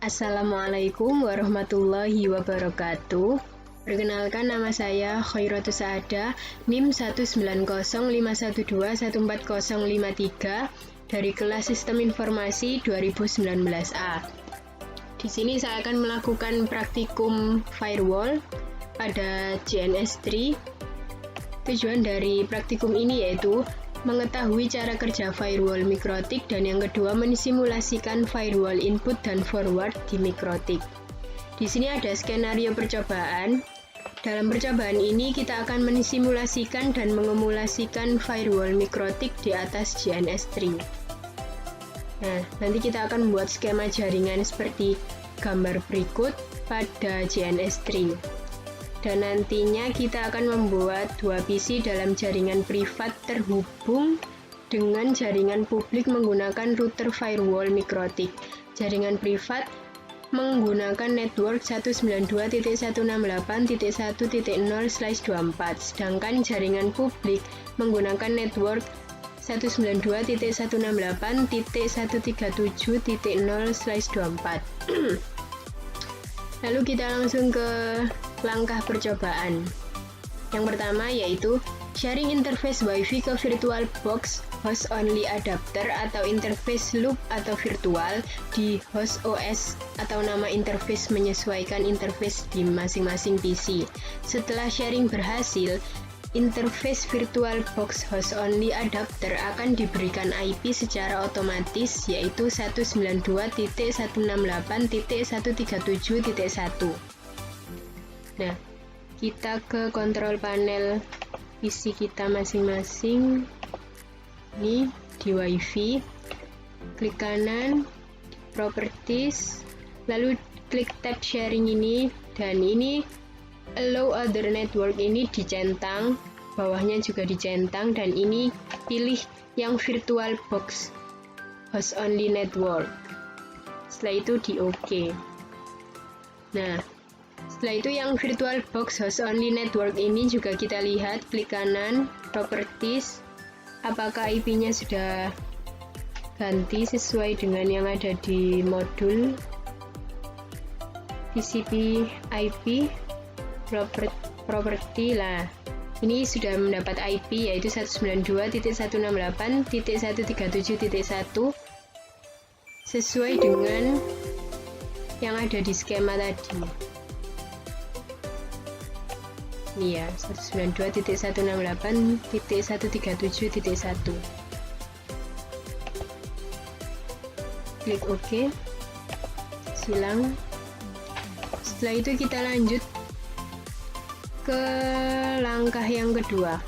Assalamualaikum warahmatullahi wabarakatuh. Perkenalkan, nama saya Khairatus Saadah, NIM 19051214053 dari kelas Sistem Informasi 2019A. Di sini saya akan melakukan praktikum firewall pada JNS3. Tujuan dari praktikum ini yaitu mengetahui cara kerja firewall mikrotik, dan yang kedua mensimulasikan firewall input dan forward di mikrotik. Di sini ada skenario percobaan. Dalam percobaan ini kita akan mensimulasikan dan mengemulasikan firewall mikrotik di atas JNS3. Nah, nanti kita akan membuat skema jaringan seperti gambar berikut pada JNS3. Dan nantinya kita akan membuat dua PC dalam jaringan privat terhubung dengan jaringan publik menggunakan router firewall mikrotik. Jaringan privat menggunakan network 192.168.1.0/24, sedangkan jaringan publik menggunakan network 192.168.137.0/24. Lalu kita langsung ke langkah percobaan. Yang pertama yaitu sharing interface WiFi ke virtual box host only adapter atau interface loop atau virtual di host OS, atau nama interface menyesuaikan interface di masing-masing PC. Setelah sharing berhasil, interface virtual box host only adapter akan diberikan IP secara otomatis, yaitu 192.168.137.1. Nah, kita ke kontrol panel PC kita masing-masing. Ini di WiFi, klik kanan, properties, lalu klik tab sharing ini, dan ini allow other network ini dicentang, bawahnya juga dicentang, dan ini pilih yang virtual box host only network. Setelah itu di OK. Nah, setelah itu yang virtual box host only network ini juga kita lihat, klik kanan, properties, apakah IP-nya sudah ganti sesuai dengan yang ada di modul TCP IP property lah. Ini sudah mendapat IP yaitu 192.168.137.1 sesuai dengan yang ada di skema tadi. Ini ya, 192.168.137.1. Klik OK. Silang. Setelah itu kita lanjut ke langkah yang kedua.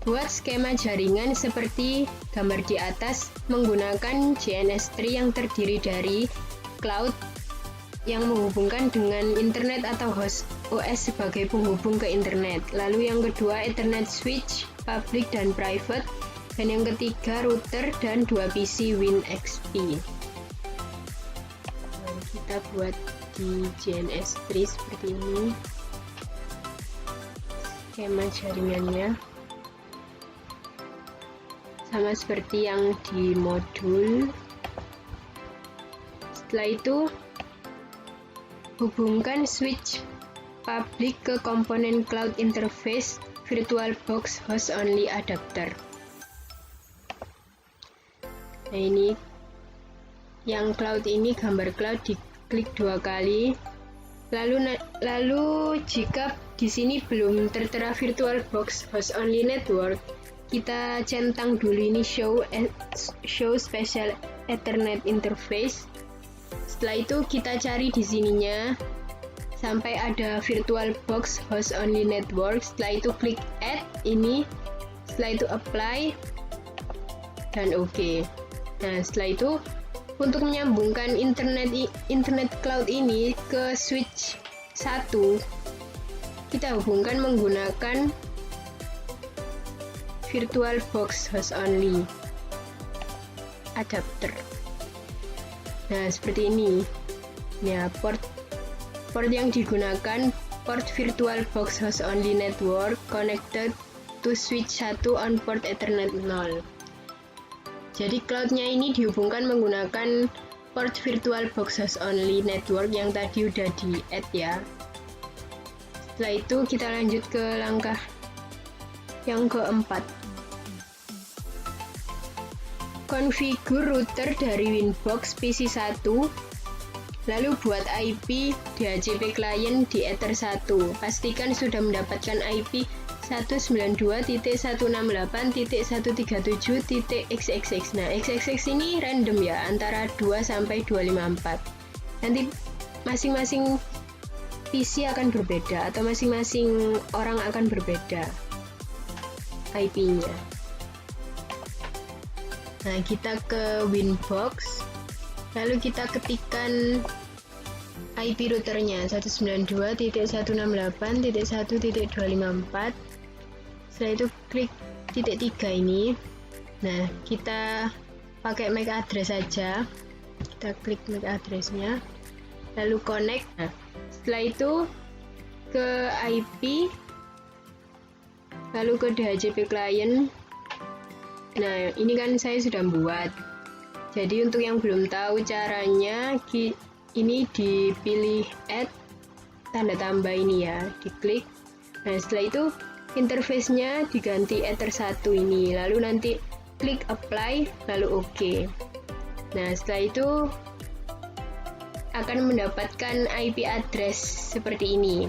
Buat skema jaringan seperti gambar di atas menggunakan JNS3 yang terdiri dari cloud yang menghubungkan dengan internet atau host OS sebagai penghubung ke internet. Lalu yang kedua Ethernet switch, public dan private. Dan yang ketiga router dan dua PC WinXP. Nah, kita buat di JNS3 seperti ini skema jaringannya, sama seperti yang di modul. Setelah itu hubungkan switch public ke komponen cloud interface virtual box host only adapter. Nah, ini yang cloud ini, gambar cloud, diklik dua kali. Lalu jika di sini belum tertera virtual box host only network, kita centang dulu ini show special Ethernet interface. Setelah itu kita cari di sininya sampai ada virtual box host only network. Setelah itu klik add ini, setelah itu apply dan OK. Nah, setelah itu untuk menyambungkan internet cloud ini ke switch 1, kita hubungkan menggunakan virtual box host only adapter. Nah, seperti ini. Ya, port yang digunakan port virtual box host only network connected to switch 1 on port Ethernet 0. Jadi cloud-nya ini dihubungkan menggunakan port VirtualBox Host Only Network yang tadi udah di-add ya. Setelah itu kita lanjut ke langkah yang keempat. Konfigur router dari Winbox PC1, lalu buat IP DHCP client di Ether 1. Pastikan sudah mendapatkan IP 192.168.137.xxx. Nah, xxx ini random ya, antara 2 sampai 254. Nanti masing-masing PC akan berbeda atau masing-masing orang akan berbeda IP-nya. Nah, kita ke Winbox, lalu kita ketikkan IP routernya 192.168.1.254. Setelah itu klik titik 3 ini. Nah, kita pakai MAC address saja. Kita klik MAC address-nya, lalu connect. Nah, setelah itu ke IP, lalu ke DHCP client. Nah, ini kan saya sudah buat. Jadi untuk yang belum tahu caranya, ini dipilih add tanda tambah ini ya, diklik. Nah, setelah itu interface-nya diganti Ether 1 ini, lalu nanti klik apply, lalu OK. Nah, setelah itu akan mendapatkan IP address seperti ini,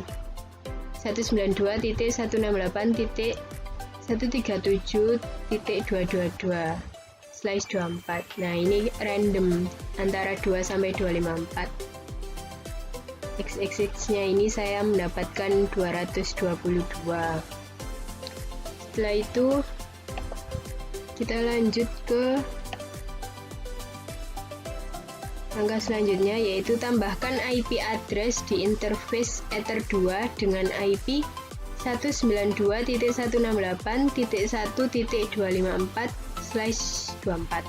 192.168.137.222/24. Nah, ini random antara 2 sampai 254. XXX-nya ini saya mendapatkan 222. Setelah itu kita lanjut ke langkah selanjutnya, yaitu tambahkan IP address di interface Ether 2 dengan IP 192.168.1.254/24.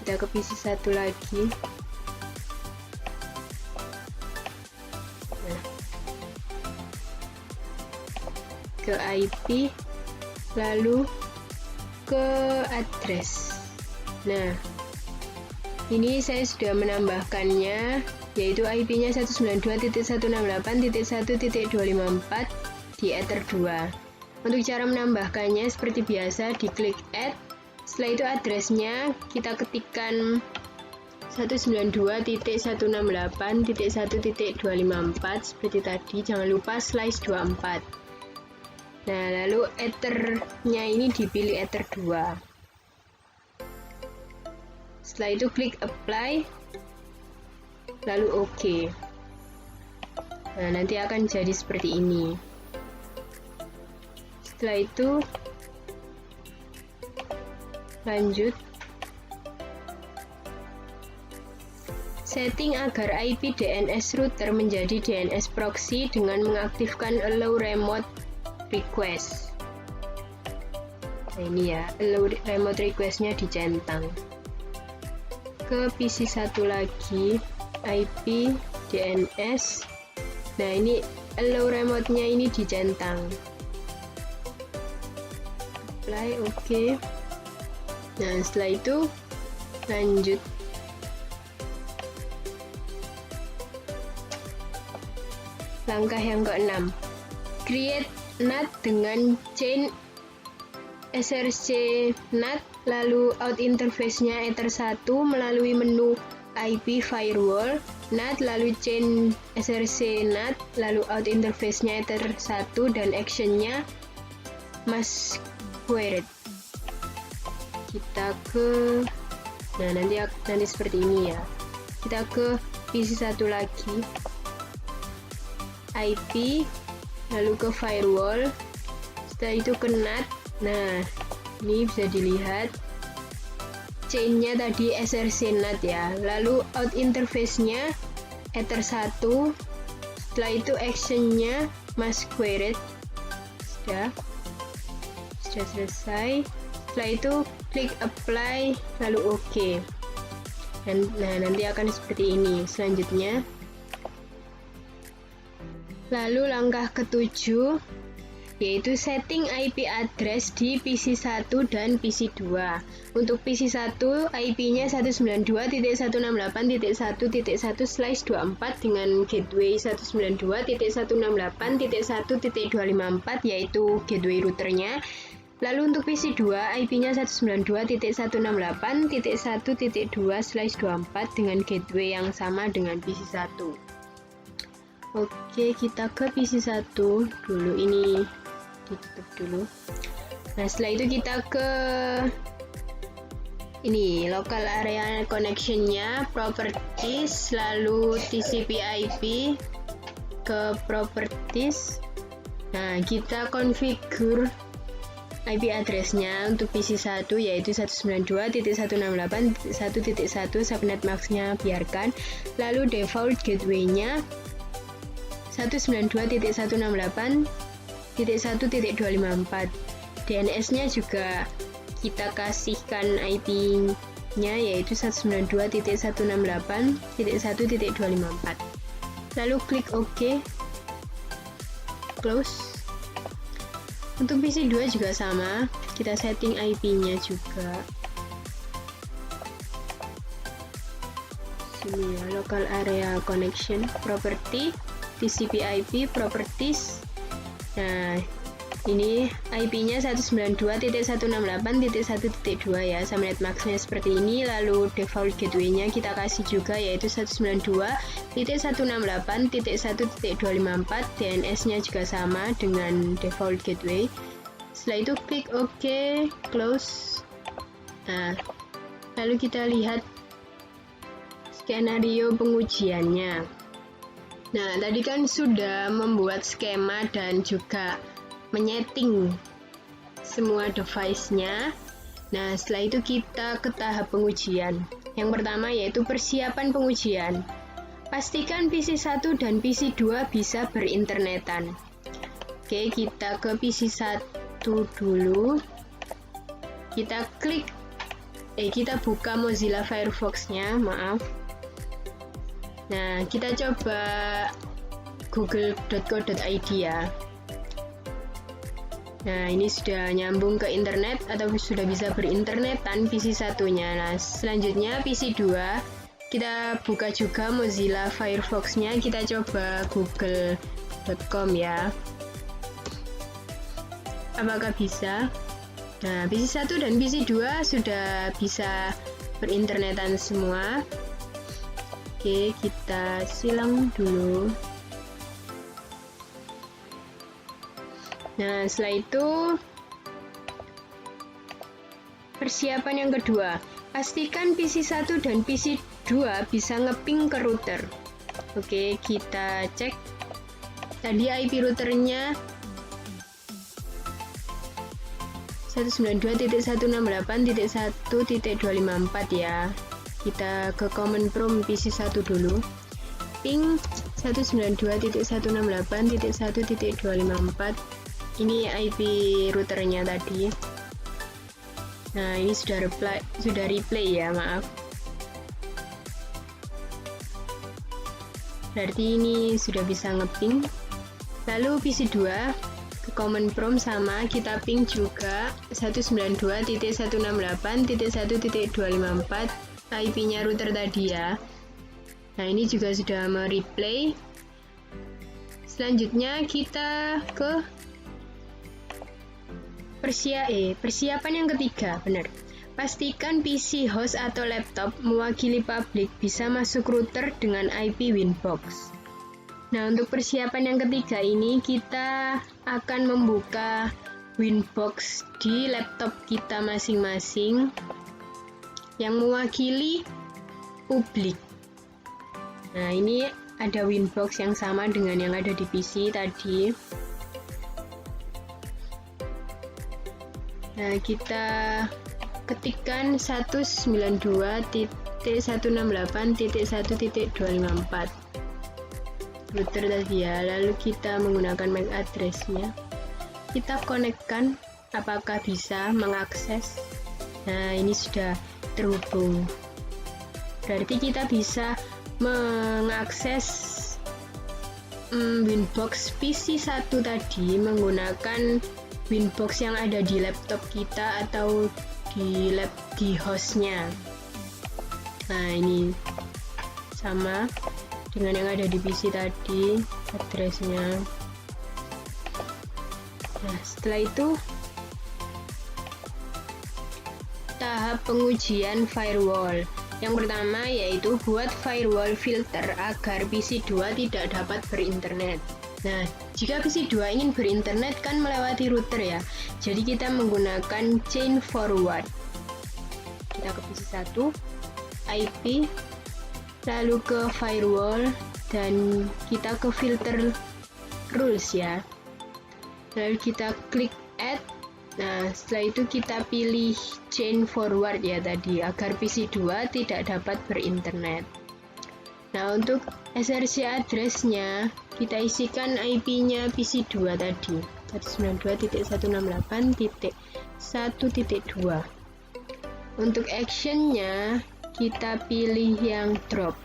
Kita ke PC1 lagi. Nah, ke IP, lalu ke address. Nah, ini saya sudah menambahkannya, yaitu IP-nya 192.168.1.254 di Ether 2. Untuk cara menambahkannya seperti biasa, diklik add. Setelah itu address-nya kita ketikkan 192.168.1.254 seperti tadi, jangan lupa /24. Nah, lalu Ether-nya ini dipilih Ether 2. Setelah itu klik apply, lalu OK. Nah, nanti akan jadi seperti ini. Setelah itu lanjut setting agar IP DNS router menjadi DNS proxy dengan mengaktifkan allow remote request. Nah, ini ya, allow remote request-nya dicentang. Ke PC1 lagi, IP DNS. Nah, ini allow remote-nya ini dicentang. Apply, OK. Nah, setelah itu lanjut. Langkah yang ke-6, create NAT dengan chain SRC NAT, lalu out interface-nya Ether 1 melalui menu IP firewall NAT, lalu chain SRC NAT, lalu out interface-nya Ether 1 dan action-nya masquerade. Kita ke, nah nanti seperti ini ya. Kita ke PC1 lagi, IP, lalu ke firewall, setelah itu ke NAT. Nah, ini bisa dilihat chain-nya tadi SRC NAT ya, lalu out interface-nya Ether 1, setelah itu action-nya masquerade. Sudah selesai. Setelah itu klik apply, lalu OK. Nah, nanti akan seperti ini selanjutnya. Lalu langkah ke-7, yaitu setting IP address di PC 1 dan PC 2. Untuk PC 1 IP-nya 192.168.1.1/24 dengan gateway 192.168.1.254 yaitu gateway routernya. Lalu untuk PC 2 IP-nya 192.168.1.2/24 dengan gateway yang sama dengan PC 1. Oke, kita ke PC 1 dulu, ini ditutup dulu. Nah, setelah itu kita ke ini local area connection-nya, properties, lalu TCP/IP ke properties. Nah, kita configure IP address-nya untuk PC 1 yaitu 192.168.1.1, subnet max-nya biarkan. Lalu default gateway-nya 192.168.1.254. DNS-nya juga kita kasihkan IP-nya yaitu 192.168.1.254. Lalu klik OK, close. Untuk PC 2 juga sama, kita setting IP-nya juga. Sini ya, local area connection, property, TCP/IP, properties. Nah, ini IP-nya 192.168.1.2 ya, subnet max-nya seperti ini. Lalu default gateway-nya kita kasih juga yaitu 192.168.1.254. DNS-nya juga sama dengan default gateway. Setelah itu klik OK, close. Nah, lalu kita lihat skenario pengujiannya. Nah, tadi kan sudah membuat skema dan juga menyeting semua device-nya. Nah, setelah itu kita ke tahap pengujian. Yang pertama yaitu persiapan pengujian. Pastikan PC 1 dan PC 2 bisa berinternetan. Oke, kita ke PC 1 dulu. Kita buka Mozilla Firefox-nya, maaf. Nah, kita coba google.co.id ya. Nah, ini sudah nyambung ke internet atau sudah bisa berinternetan PC 1-nya. Nah, selanjutnya PC 2, kita buka juga Mozilla Firefox-nya, kita coba google.com ya. Apakah bisa? Nah, PC 1 dan PC 2 sudah bisa berinternetan semua. Oke, kita silang dulu. Nah, setelah itu persiapan yang kedua, pastikan PC 1 dan PC 2 bisa ngeping ke router. Oke, kita cek. Tadi IP routernya 192.168.1.254 ya. Kita ke command prompt PC 1 dulu. Ping 192.168.1.254. Ini IP routernya tadi. Nah, ini sudah replay ya, maaf. Berarti ini sudah bisa ngeping. Lalu PC 2 ke command prompt sama, kita ping juga 192.168.1.254 IP-nya router tadi ya. Nah, ini juga sudah mereplay. Selanjutnya kita ke persiapan yang ketiga, benar. Pastikan PC host atau laptop mewakili publik bisa masuk router dengan IP Winbox. Nah, untuk persiapan yang ketiga ini kita akan membuka Winbox di laptop kita masing-masing yang mewakili publik. Nah, ini ada Winbox yang sama dengan yang ada di PC tadi. Nah, kita ketikkan 192.168.1.254 router tadi ya. Lalu kita menggunakan MAC address-nya. Kita konekkan apakah bisa mengakses. Nah, ini sudah terhubung. Berarti kita bisa mengakses Winbox PC1 tadi menggunakan Winbox yang ada di laptop kita atau di hostnya. Nah, ini sama dengan yang ada di PC tadi addressnya. Nah, setelah itu tahap pengujian firewall. Yang pertama yaitu buat firewall filter agar PC2 tidak dapat berinternet. Nah, jika PC2 ingin berinternet kan melewati router ya. Jadi kita menggunakan chain forward. Kita ke PC1, IP, lalu ke firewall, dan kita ke filter rules ya. Lalu kita klik add. Nah, setelah itu kita pilih chain forward ya tadi, agar PC2 tidak dapat berinternet. Nah, untuk SRC address-nya, kita isikan IP-nya PC2 tadi, 192.168.1.2. Untuk action-nya, kita pilih yang drop.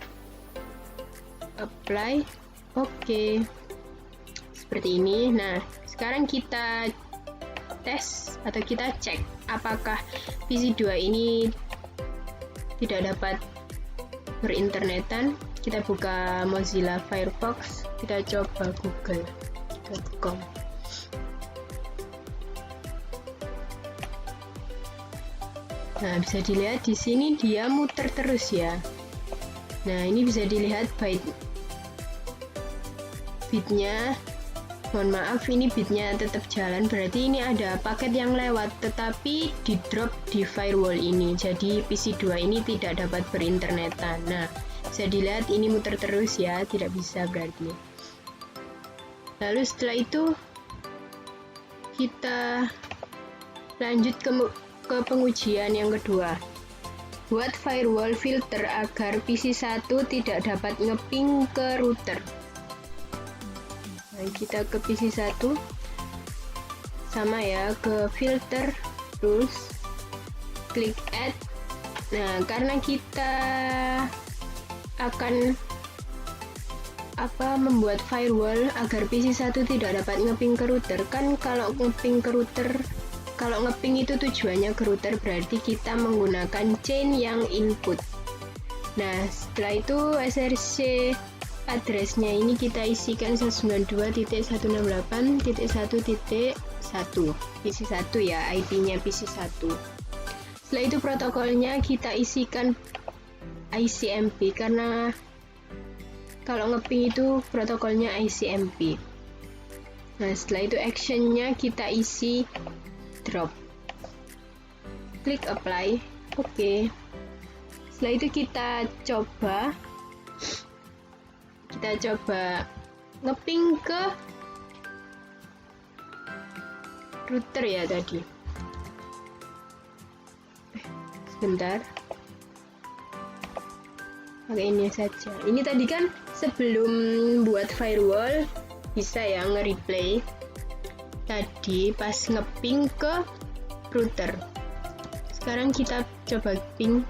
Apply, oke. Seperti ini. Nah, sekarang kita tes atau kita cek apakah PC2 ini tidak dapat berinternetan. Kita buka Mozilla Firefox, kita coba google.com. Nah, bisa dilihat di sini dia muter terus ya. Nah, ini bisa dilihat bitnya. Mohon maaf, ini bitnya tetap jalan, berarti ini ada paket yang lewat tetapi di drop di firewall ini, jadi PC2 ini tidak dapat berinternetan. Nah, bisa dilihat ini muter terus ya, tidak bisa berarti. Lalu setelah itu kita lanjut ke pengujian yang kedua. Buat firewall filter agar PC1 tidak dapat ngeping ke router. Nah, kita ke PC1, sama ya, ke filter rules, klik add. Nah, karena kita akan membuat firewall agar PC1 tidak dapat ngeping ke router, kan kalau ngeping itu tujuannya ke router, berarti kita menggunakan chain yang input. Nah, setelah itu SRC address-nya ini kita isikan 192.168.1.1 PC1 ya, IP-nya PC1. Setelah itu protokolnya kita isikan ICMP, karena kalau ngeping itu protokolnya ICMP. Nah, setelah itu action-nya kita isi drop. Klik apply, oke. Setelah itu kita coba ngeping ke router ya tadi. Sebentar, pakai ini saja. Ini tadi kan sebelum buat firewall bisa ya nge-replay tadi pas ngeping ke router. Sekarang kita coba ping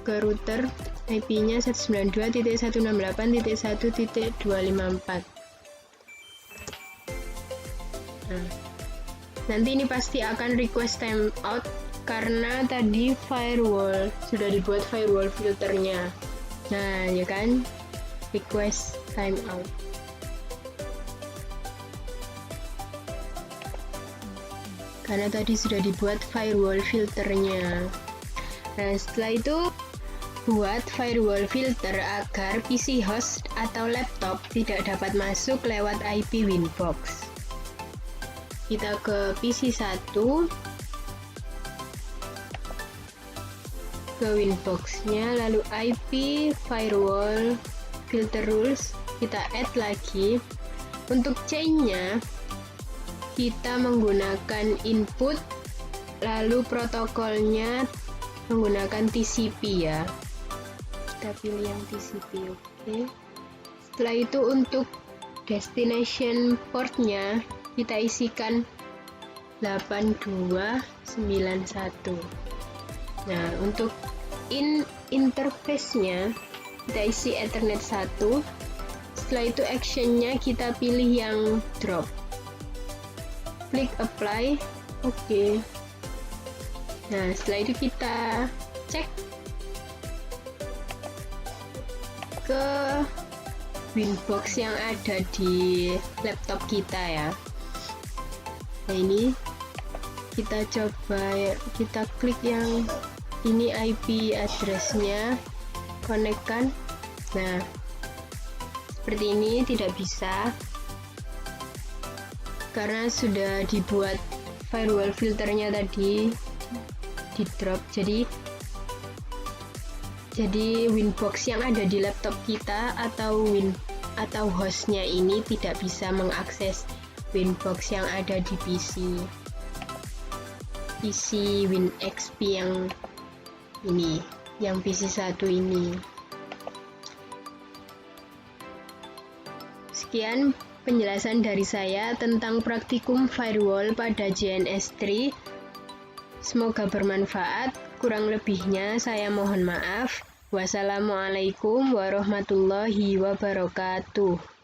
ke router, IP-nya 192.168.1.254. Nah, nanti ini pasti akan request timeout karena tadi firewall sudah dibuat firewall filternya. Nah, ya kan, request timeout. Karena tadi sudah dibuat firewall filternya. Nah, setelah itu buat firewall filter agar PC host atau laptop tidak dapat masuk lewat IP Winbox. Kita ke PC1, ke Winbox-nya, lalu IP firewall filter rules, kita add lagi. Untuk chain-nya kita menggunakan input, lalu protokolnya menggunakan TCP ya. Kita pilih yang TCP, oke. Setelah itu untuk destination portnya kita isikan 8291. Nah, untuk interface-nya kita isi Ethernet 1. Setelah itu actionnya kita pilih yang drop, klik apply. Oke. Nah, setelah itu kita cek ke Winbox yang ada di laptop kita ya. Nah, ini kita coba, kita klik yang ini IP address-nya, connect-kan. Nah, seperti ini tidak bisa karena sudah dibuat firewall filternya tadi di drop. Jadi Winbox yang ada di laptop kita atau hostnya ini tidak bisa mengakses Winbox yang ada di PC WinXP yang ini, yang PC 1 ini. Sekian penjelasan dari saya tentang praktikum firewall pada JNS3. Semoga bermanfaat. Kurang lebihnya saya mohon maaf. Wassalamualaikum warahmatullahi wabarakatuh.